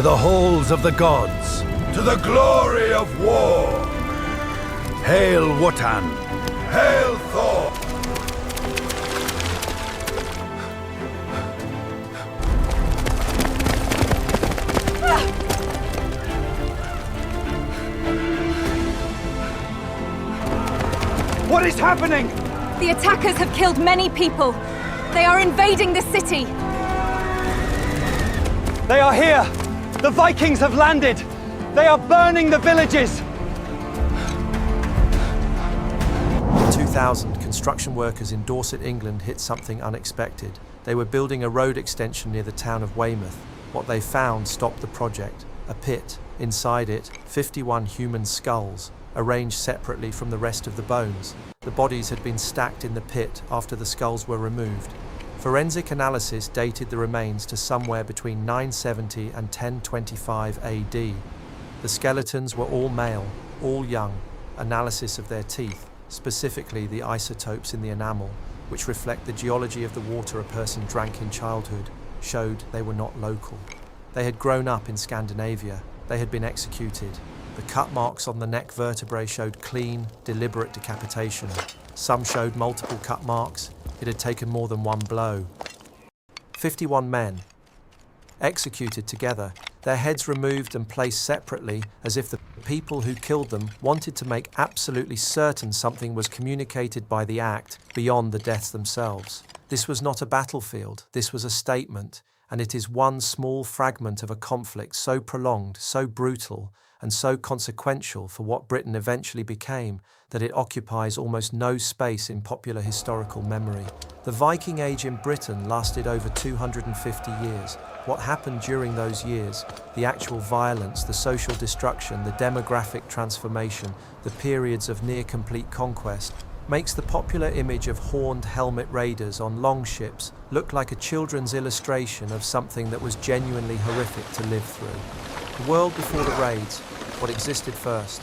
to the halls of the gods, to the glory of war. Hail Wotan! Hail Thor! What is happening? The attackers have killed many people. They are invading the city. They are here! The Vikings have landed! They are burning the villages! In 2000, construction workers in Dorset, England hit something unexpected. They were building a road extension near the town of Weymouth. What they found stopped the project. A pit. Inside it, 51 human skulls, arranged separately from the rest of the bones. The bodies had been stacked in the pit after the skulls were removed. Forensic analysis dated the remains to somewhere between 970 and 1025 AD. The skeletons were all male, all young. Analysis of their teeth, specifically the isotopes in the enamel, which reflect the geology of the water a person drank in childhood, showed they were not local. They had grown up in Scandinavia. They had been executed. The cut marks on the neck vertebrae showed clean, deliberate decapitation. Some showed multiple cut marks. It had taken more than one blow. 51 men, executed together, their heads removed and placed separately, as if the people who killed them wanted to make absolutely certain something was communicated by the act beyond the deaths themselves. This was not a battlefield, this was a statement, and it is one small fragment of a conflict so prolonged, so brutal, and so consequential for what Britain eventually became that it occupies almost no space in popular historical memory. The Viking Age in Britain lasted over 250 years. What happened during those years, the actual violence, the social destruction, the demographic transformation, the periods of near-complete conquest, makes the popular image of horned helmet raiders on longships look like a children's illustration of something that was genuinely horrific to live through. The world before the raids, what existed first.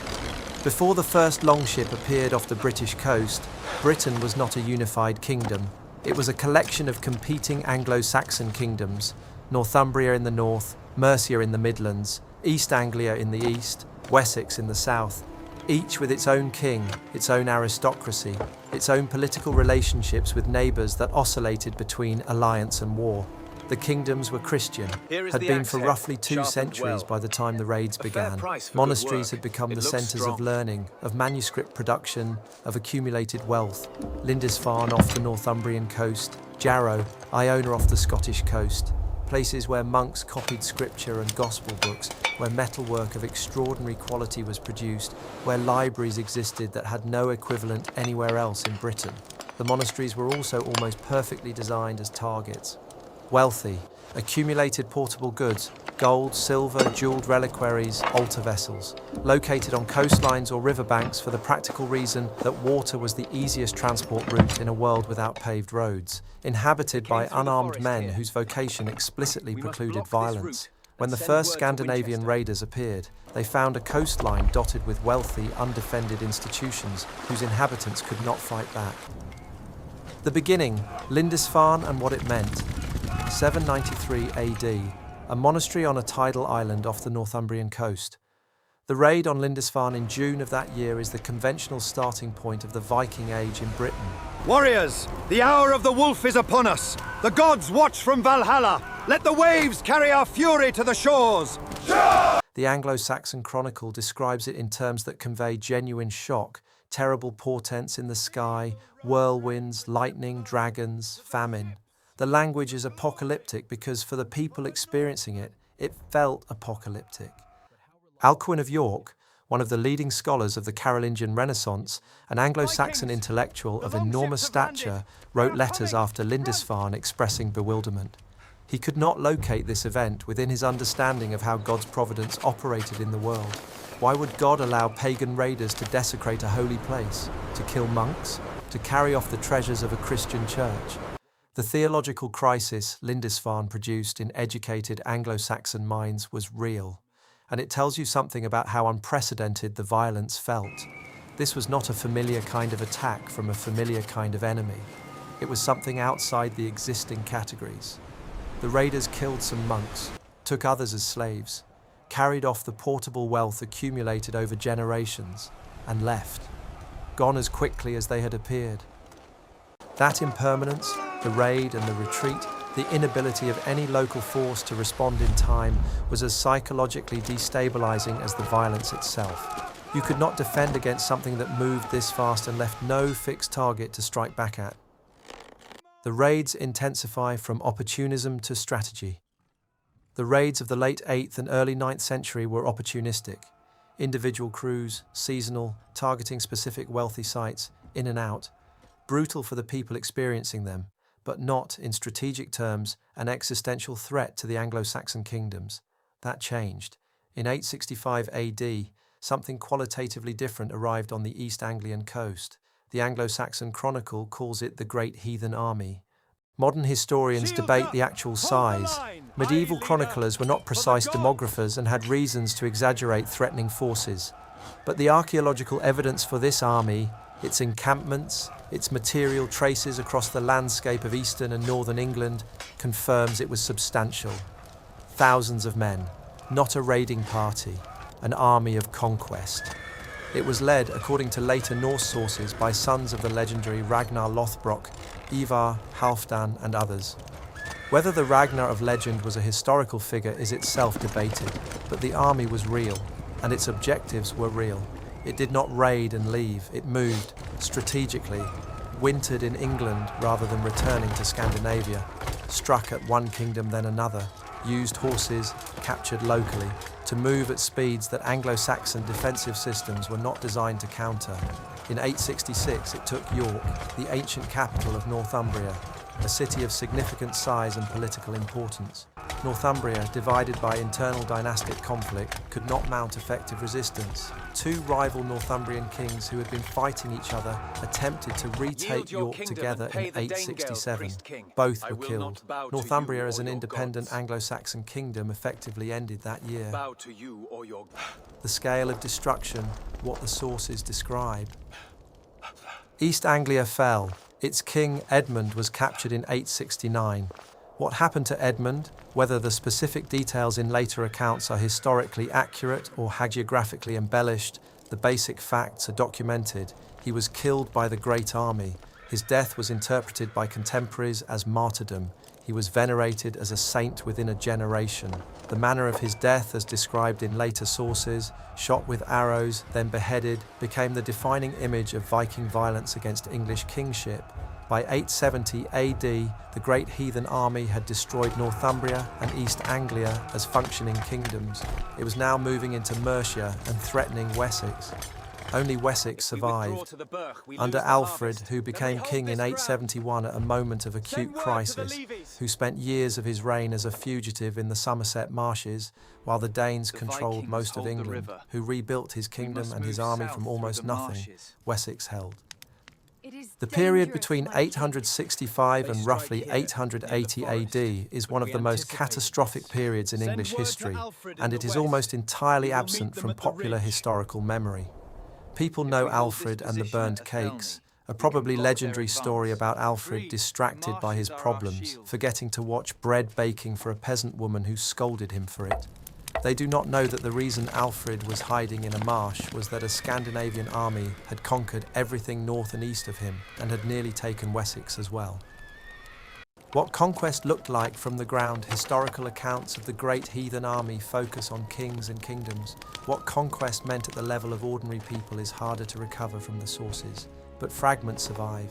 Before the first longship appeared off the British coast, Britain was not a unified kingdom. It was a collection of competing Anglo-Saxon kingdoms, Northumbria in the north, Mercia in the Midlands, East Anglia in the east, Wessex in the south, each with its own king, its own aristocracy, its own political relationships with neighbours that oscillated between alliance and war. The kingdoms were Christian, had been for roughly 2 centuries by the time the raids began. Monasteries had become the centres of learning, of manuscript production, of accumulated wealth. Lindisfarne off the Northumbrian coast, Jarrow, Iona off the Scottish coast. Places where monks copied scripture and gospel books, where metalwork of extraordinary quality was produced, where libraries existed that had no equivalent anywhere else in Britain. The monasteries were also almost perfectly designed as targets. Wealthy, accumulated portable goods, gold, silver, jewelled reliquaries, altar vessels, located on coastlines or riverbanks for the practical reason that water was the easiest transport route in a world without paved roads, inhabited by unarmed men whose vocation explicitly precluded violence. When the first Scandinavian raiders appeared, they found a coastline dotted with wealthy, undefended institutions whose inhabitants could not fight back. The beginning, Lindisfarne and what it meant. 793 AD, a monastery on a tidal island off the Northumbrian coast. The raid on Lindisfarne in June of that year is the conventional starting point of the Viking Age in Britain. Warriors, the hour of the wolf is upon us. The gods watch from Valhalla. Let the waves carry our fury to the shores. The Anglo-Saxon Chronicle describes it in terms that convey genuine shock, terrible portents in the sky, whirlwinds, lightning, dragons, famine. The language is apocalyptic because for the people experiencing it, it felt apocalyptic. Alcuin of York, one of the leading scholars of the Carolingian Renaissance, an Anglo-Saxon intellectual of enormous stature, wrote letters after Lindisfarne expressing bewilderment. He could not locate this event within his understanding of how God's providence operated in the world. Why would God allow pagan raiders to desecrate a holy place, to kill monks, to carry off the treasures of a Christian church? The theological crisis Lindisfarne produced in educated Anglo-Saxon minds was real, and it tells you something about how unprecedented the violence felt. This was not a familiar kind of attack from a familiar kind of enemy. It was something outside the existing categories. The raiders killed some monks, took others as slaves, carried off the portable wealth accumulated over generations, and left, gone as quickly as they had appeared. That impermanence, the raid and the retreat, the inability of any local force to respond in time was as psychologically destabilizing as the violence itself. You could not defend against something that moved this fast and left no fixed target to strike back at. The raids intensify from opportunism to strategy. The raids of the late 8th and early 9th century were opportunistic. Individual crews, seasonal, targeting specific wealthy sites, in and out. Brutal for the people experiencing them, but not, in strategic terms, an existential threat to the Anglo-Saxon kingdoms. That changed. In 865 AD, something qualitatively different arrived on the East Anglian coast. The Anglo-Saxon Chronicle calls it the Great Heathen Army. Modern historians debate the actual size. Medieval chroniclers were not precise demographers and had reasons to exaggerate threatening forces. But the archaeological evidence for this army, its encampments, its material traces across the landscape of eastern and northern England, confirms it was substantial. Thousands of men, not a raiding party, an army of conquest. It was led, according to later Norse sources, by sons of the legendary Ragnar Lothbrok, Ivar, Halfdan, and others. Whether the Ragnar of legend was a historical figure is itself debated, but the army was real, and its objectives were real. It did not raid and leave, it moved, strategically, wintered in England rather than returning to Scandinavia, struck at one kingdom then another, used horses, captured locally, to move at speeds that Anglo-Saxon defensive systems were not designed to counter. In 866 it took York, the ancient capital of Northumbria, a city of significant size and political importance. Northumbria, divided by internal dynastic conflict, could not mount effective resistance. Two rival Northumbrian kings who had been fighting each other attempted to retake York together in 867. Both were killed. Northumbria as an independent Anglo-Saxon kingdom effectively ended that year. The scale of destruction, what the sources describe. East Anglia fell. Its king, Edmund, was captured in 869. What happened to Edmund, whether the specific details in later accounts are historically accurate or hagiographically embellished, the basic facts are documented. He was killed by the Great Army. His death was interpreted by contemporaries as martyrdom. He was venerated as a saint within a generation. The manner of his death, as described in later sources, shot with arrows, then beheaded, became the defining image of Viking violence against English kingship. By 870 AD, the Great Heathen Army had destroyed Northumbria and East Anglia as functioning kingdoms. It was now moving into Mercia and threatening Wessex. Only Wessex survived. Under Alfred, who became king in 871 at a moment of acute crisis, who spent years of his reign as a fugitive in the Somerset marshes, while the Danes controlled most of England, who rebuilt his kingdom and his army from almost nothing, Wessex held. The period between 865 and roughly 880 AD is one of the most catastrophic periods in English history, and it is almost entirely absent from popular historical memory. People know Alfred and the burned cakes, a probably legendary story about Alfred distracted by his problems, forgetting to watch bread baking for a peasant woman who scolded him for it. They do not know that the reason Alfred was hiding in a marsh was that a Scandinavian army had conquered everything north and east of him and had nearly taken Wessex as well. What conquest looked like from the ground, historical accounts of the Great Heathen Army focus on kings and kingdoms. What conquest meant at the level of ordinary people is harder to recover from the sources, but fragments survive.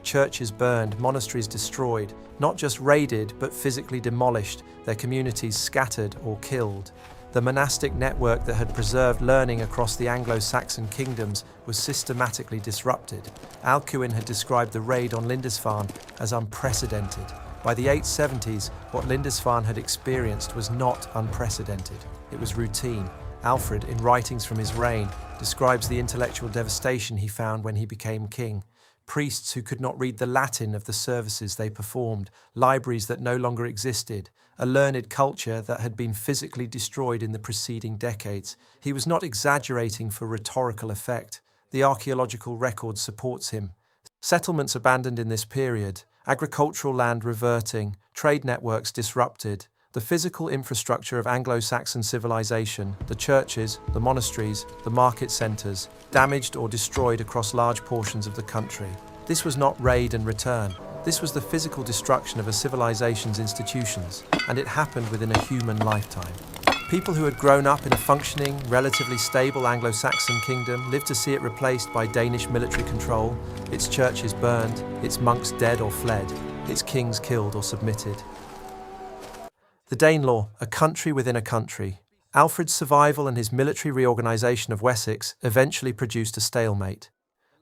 Churches burned, monasteries destroyed, not just raided, but physically demolished, their communities scattered or killed. The monastic network that had preserved learning across the Anglo-Saxon kingdoms was systematically disrupted. Alcuin had described the raid on Lindisfarne as unprecedented. By the 870s, what Lindisfarne had experienced was not unprecedented. It was routine. Alfred, in writings from his reign, describes the intellectual devastation he found when he became king. Priests who could not read the Latin of the services they performed, libraries that no longer existed, a learned culture that had been physically destroyed in the preceding decades. He was not exaggerating for rhetorical effect. The archaeological record supports him. Settlements abandoned in this period, agricultural land reverting, trade networks disrupted, The physical infrastructure of Anglo-Saxon civilization, the churches, the monasteries, the market centres, damaged or destroyed across large portions of the country. This was not raid and return. This was the physical destruction of a civilization's institutions, and it happened within a human lifetime. People who had grown up in a functioning, relatively stable Anglo-Saxon kingdom lived to see it replaced by Danish military control, its churches burned, its monks dead or fled, its kings killed or submitted. The Danelaw, a country within a country. Alfred's survival and his military reorganisation of Wessex eventually produced a stalemate.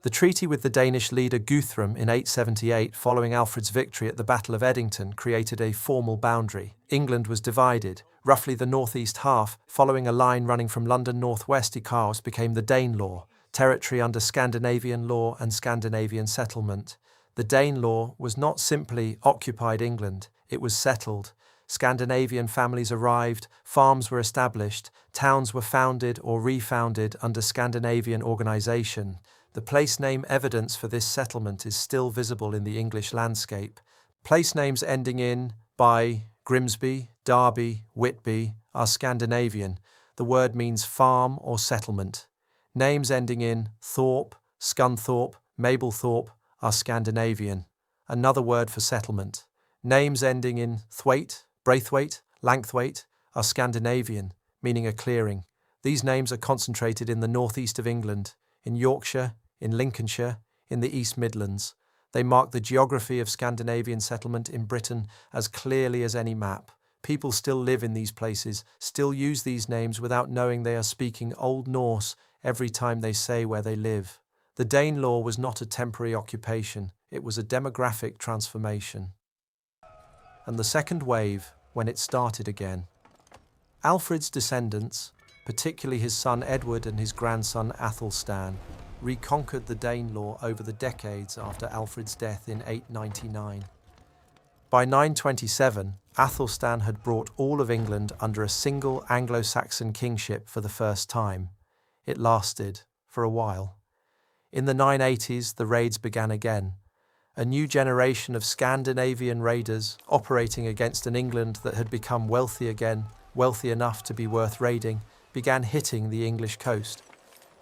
The treaty with the Danish leader Guthrum in 878, following Alfred's victory at the Battle of Edington, created a formal boundary. England was divided. Roughly the northeast half, following a line running from London northwest Ecaus, became the Danelaw, territory under Scandinavian law and Scandinavian settlement. The Danelaw was not simply occupied England, it was settled. Scandinavian families arrived, farms were established, towns were founded or refounded under Scandinavian organisation. The place name evidence for this settlement is still visible in the English landscape. Place names ending in by, Grimsby, Derby, Whitby are Scandinavian. The word means farm or settlement. Names ending in Thorpe, Scunthorpe, Mablethorpe are Scandinavian. Another word for settlement. Names ending in Thwaite, Braithwaite, Langthwaite are Scandinavian, meaning a clearing. These names are concentrated in the northeast of England, in Yorkshire, in Lincolnshire, in the East Midlands. They mark the geography of Scandinavian settlement in Britain as clearly as any map. People still live in these places, still use these names without knowing they are speaking Old Norse every time they say where they live. The Danelaw was not a temporary occupation, it was a demographic transformation. And the second wave, when it started again. Alfred's descendants, particularly his son Edward and his grandson Athelstan, reconquered the Danelaw over the decades after Alfred's death in 899. By 927, Athelstan had brought all of England under a single Anglo-Saxon kingship for the first time. It lasted for a while. In the 980s, the raids began again. A new generation of Scandinavian raiders operating against an England that had become wealthy again, wealthy enough to be worth raiding, began hitting the English coast.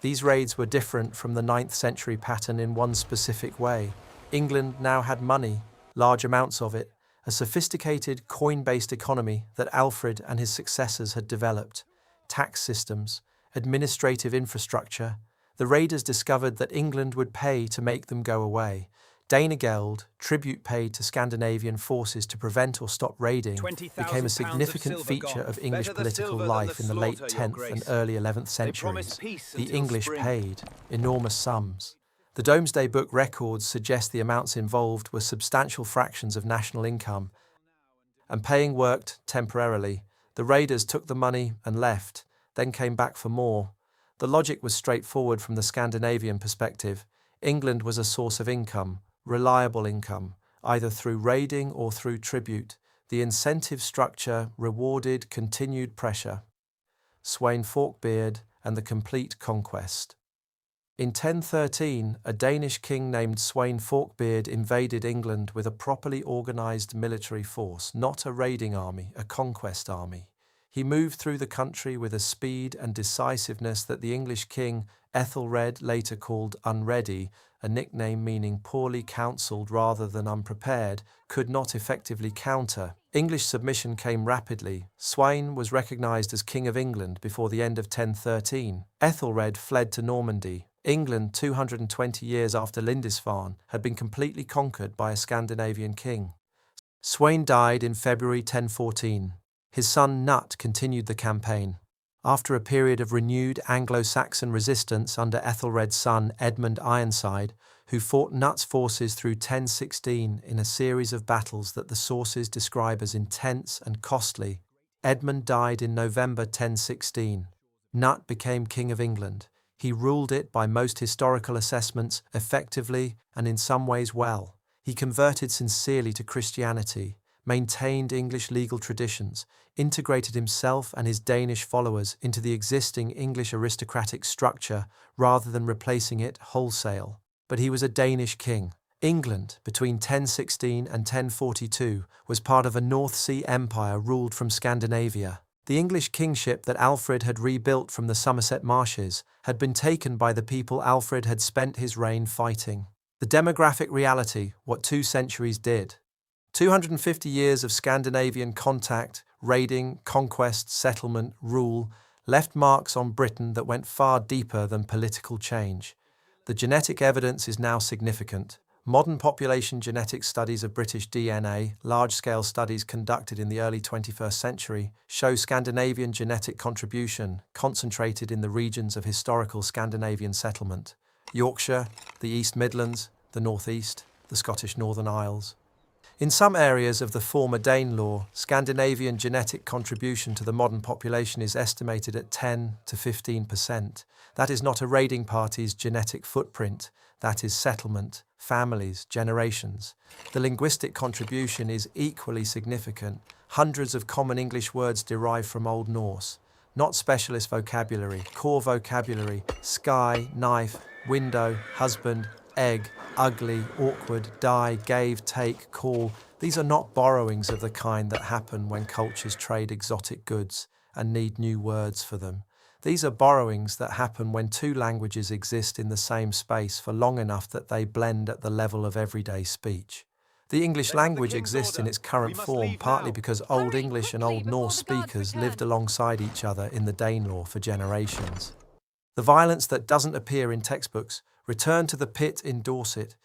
These raids were different from the 9th century pattern in one specific way. England now had money, large amounts of it, a sophisticated coin-based economy that Alfred and his successors had developed, tax systems, administrative infrastructure. The raiders discovered that England would pay to make them go away. Danegeld, tribute paid to Scandinavian forces to prevent or stop raiding, became a significant feature of English political life in the late 10th and early 11th centuries. The English paid enormous sums. The Domesday Book records suggest the amounts involved were substantial fractions of national income, and paying worked temporarily. The raiders took the money and left, then came back for more. The logic was straightforward from the Scandinavian perspective. England was a source of income, reliable income, either through raiding or through tribute. The incentive structure rewarded continued pressure. Sweyn Forkbeard and the complete conquest. In 1013, a Danish king named Sweyn Forkbeard invaded England with a properly organised military force, not a raiding army, a conquest army. He moved through the country with a speed and decisiveness that the English king, Ethelred, later called Unready, a nickname meaning poorly counselled rather than unprepared, could not effectively counter. English submission came rapidly. Sweyn was recognised as King of England before the end of 1013. Ethelred fled to Normandy. England, 220 years after Lindisfarne, had been completely conquered by a Scandinavian king. Sweyn died in February 1014. His son Cnut continued the campaign. After a period of renewed Anglo-Saxon resistance under Ethelred's son Edmund Ironside, who fought Cnut's forces through 1016 in a series of battles that the sources describe as intense and costly, Edmund died in November 1016. Cnut became King of England. He ruled it by most historical assessments effectively and in some ways well. He converted sincerely to Christianity, maintained English legal traditions, integrated himself and his Danish followers into the existing English aristocratic structure rather than replacing it wholesale. But he was a Danish king. England, between 1016 and 1042, was part of a North Sea empire ruled from Scandinavia. The English kingship that Alfred had rebuilt from the Somerset marshes had been taken by the people Alfred had spent his reign fighting. The demographic reality, what 2 centuries did. 250 years of Scandinavian contact, raiding, conquest, settlement, rule, left marks on Britain that went far deeper than political change. The genetic evidence is now significant. Modern population genetic studies of British DNA, large-scale studies conducted in the early 21st century, show Scandinavian genetic contribution concentrated in the regions of historical Scandinavian settlement: Yorkshire, the East Midlands, the North East, the Scottish Northern Isles. In some areas of the former Danelaw, Scandinavian genetic contribution to the modern population is estimated at 10 to 15%. That is not a raiding party's genetic footprint, that is settlement, families, generations. The linguistic contribution is equally significant. Hundreds of common English words derive from Old Norse. Not specialist vocabulary, core vocabulary: sky, knife, window, husband, egg, ugly, awkward, die, gave, take, call. These are not borrowings of the kind that happen when cultures trade exotic goods and need new words for them. These are borrowings that happen when 2 languages exist in the same space for long enough that they blend at the level of everyday speech. The English language exists in its current form partly because Old English and Old Norse speakers lived alongside each other in the Danelaw for generations. The violence that doesn't appear in textbooks returned to the pit in Dorset.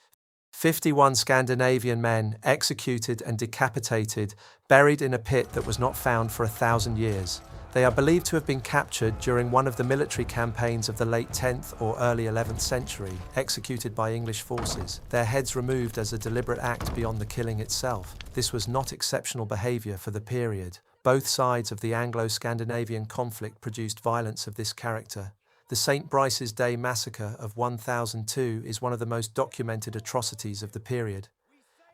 51 Scandinavian men executed and decapitated, buried in a pit that was not found for 1,000 years. They are believed to have been captured during one of the military campaigns of the late 10th or early 11th century, executed by English forces, their heads removed as a deliberate act beyond the killing itself. This was not exceptional behaviour for the period. Both sides of the Anglo-Scandinavian conflict produced violence of this character. The St. Brice's Day massacre of 1002 is one of the most documented atrocities of the period.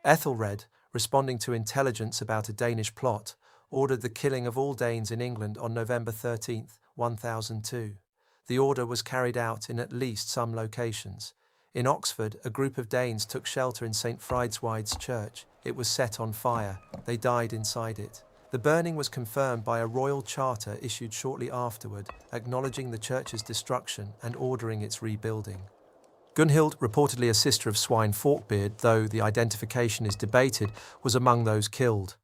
Ethelred, responding to intelligence about a Danish plot, ordered the killing of all Danes in England on November 13, 1002. The order was carried out in at least some locations. In Oxford, a group of Danes took shelter in St. Fridswide's church. It was set on fire. They died inside it. The burning was confirmed by a royal charter issued shortly afterward, acknowledging the church's destruction and ordering its rebuilding. Gunhild, reportedly a sister of Sweyn Forkbeard, though the identification is debated, was among those killed.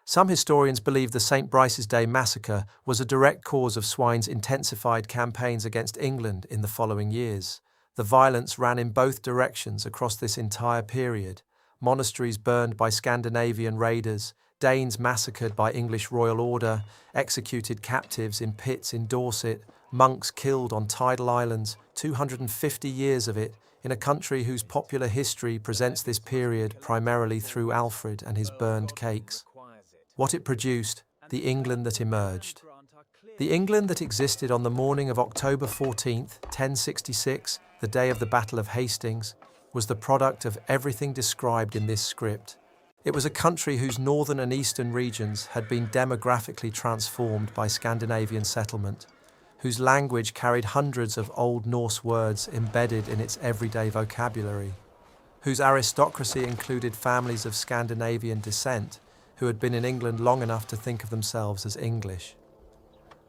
Some historians believe the St. Brice's Day massacre was a direct cause of Sweyn's intensified campaigns against England in the following years. The violence ran in both directions across this entire period. Monasteries burned by Scandinavian raiders, Danes massacred by English royal order, executed captives in pits in Dorset, monks killed on tidal islands, 250 years of it, in a country whose popular history presents this period primarily through Alfred and his burned cakes. What it produced, the England that emerged. The England that existed on the morning of October 14th, 1066, the day of the Battle of Hastings, was the product of everything described in this script. It was a country whose northern and eastern regions had been demographically transformed by Scandinavian settlement, whose language carried hundreds of Old Norse words embedded in its everyday vocabulary, whose aristocracy included families of Scandinavian descent who had been in England long enough to think of themselves as English.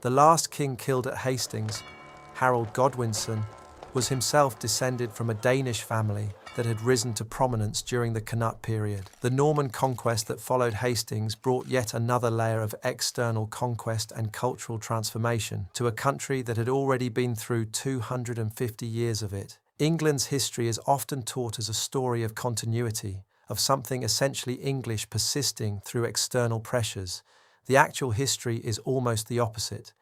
The last king killed at Hastings, Harold Godwinson, was himself descended from a Danish family that had risen to prominence during the Cnut period. The Norman conquest that followed Hastings brought yet another layer of external conquest and cultural transformation to a country that had already been through 250 years of it. England's history is often taught as a story of continuity, of something essentially English persisting through external pressures. The actual history is almost the opposite.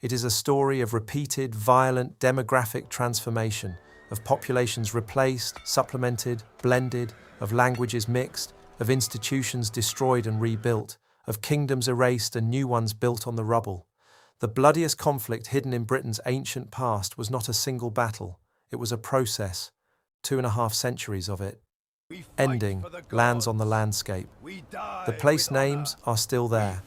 It is a story of repeated, violent demographic transformation, of populations replaced, supplemented, blended, of languages mixed, of institutions destroyed and rebuilt, of kingdoms erased and new ones built on the rubble. The bloodiest conflict hidden in Britain's ancient past was not a single battle. It was a process, 2.5 centuries of it. Ending lands on the landscape. The place names are still there.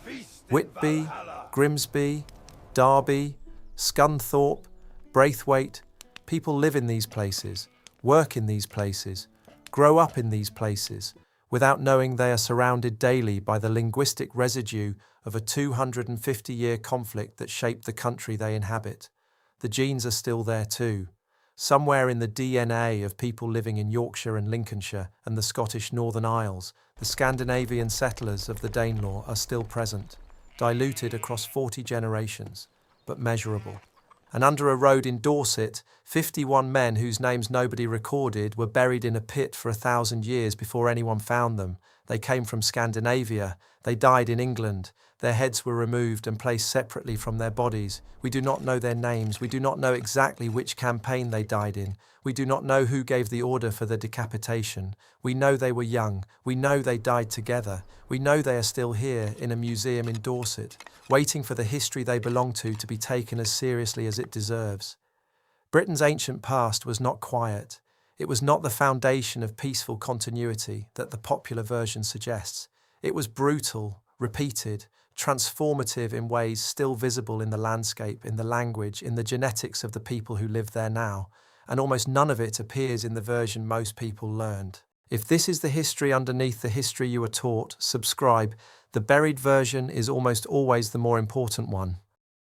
Whitby, Grimsby, Derby, Scunthorpe, Braithwaite. People live in these places, work in these places, grow up in these places, without knowing they are surrounded daily by the linguistic residue of a 250-year conflict that shaped the country they inhabit. The genes are still there too. Somewhere in the DNA of people living in Yorkshire and Lincolnshire and the Scottish Northern Isles, the Scandinavian settlers of the Danelaw are still present, diluted across 40 generations, but measurable. And under a road in Dorset, 51 men whose names nobody recorded were buried in a pit for 1,000 years before anyone found them. They came from Scandinavia. They died in England. Their heads were removed and placed separately from their bodies. We do not know their names. We do not know exactly which campaign they died in. We do not know who gave the order for the decapitation. We know they were young. We know they died together. We know they are still here in a museum in Dorset, waiting for the history they belong to be taken as seriously as it deserves. Britain's ancient past was not quiet. It was not the foundation of peaceful continuity that the popular version suggests. It was brutal, repeated, transformative in ways still visible in the landscape, in the language, in the genetics of the people who live there now, and almost none of it appears in the version most people learned. If this is the history underneath the history you were taught, subscribe. The buried version is almost always the more important one.